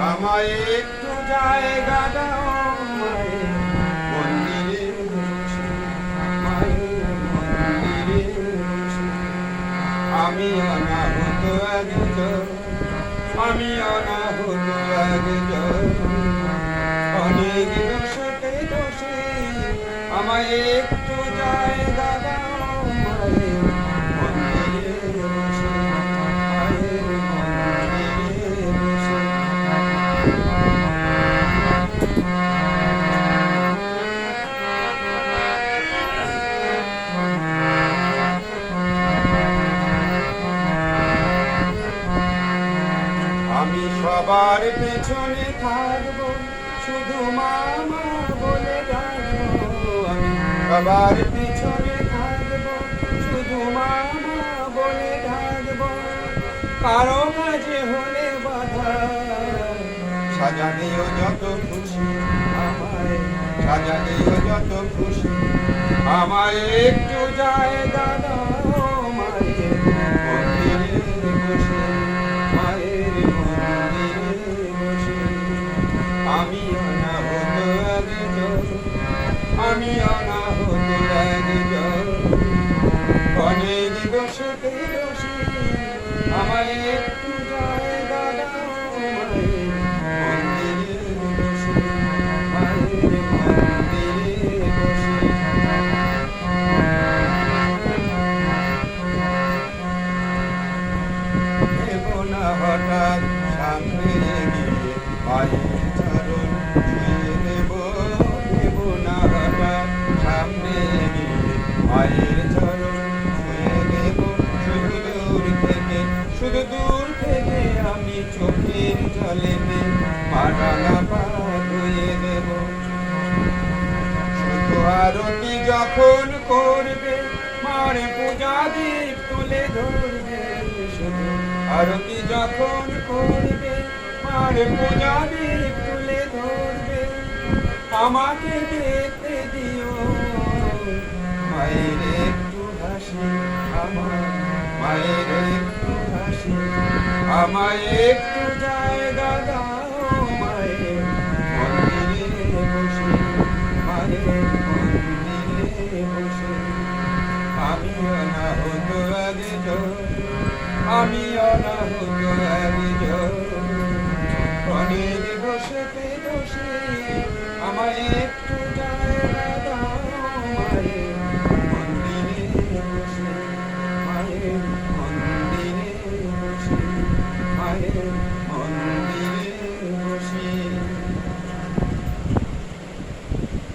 আমায় একটু জায়গা দাও মায়ের মন্দিরে বসে, মায়ের মন্দিরে বসে। আমি অনাহত একজন, আমি অনাহত একজন, অনেক দোষে দোষে আমায় একটু জায়গা দাও মায়ের মন্দিরে বসে, মায়ের মন্দিরে বসে। আমি সবার পেছনে থাকবো, শুধু মামা বলে ডাকবো। আমি সবার পেছনে থাকবো, শুধু মামা বলে ডাকবো। কারো কাজে হলে বাধা, সাজালেও যত খুশি আমায়, সাজালেও যত খুশি। আমায় একটু জায়গা দাও মায়ের মন্দিরে বসে, মায়ের মন্দিরে বসে। আমি অনাহত একজন, আমি অনাহত একজন, অনেক দোষে দোষী। আমায় একটু জায়গা দাও মায়ের মন্দিরে বসে, মায়ের মন্দিরে বসে। ভেবো না হঠাৎ সামনে গিয়ে মায়ের চরণ ছুঁয়ে দেব, ভেবো না হঠাৎ সামনে গিয়ে মায়ের চরণ ছুঁয়ে দেব। শুধু দূর থেকে, শুধু দূর থেকে আমি চোখের জলে মারানা পা ধুয়ে দেব। শুধু আরতি যখন করবে মার পূজা দীপ তুলে ধরবে, শুধু আরতি যখন করবে মার পূজা দীপ তুলে ধরবে। আমাকে দেখতে দিও মায়ের একটু হাসি, আমার মায়ের একটু হাসি। আমায় একটু জায়গা দাও মায়ের মন্দিরে বসে, মায়ের মন্দিরে বসে। আমি অনাহত একজন, আমি অনাহত একজন, অনেক দোষে দোষে আমায় একটু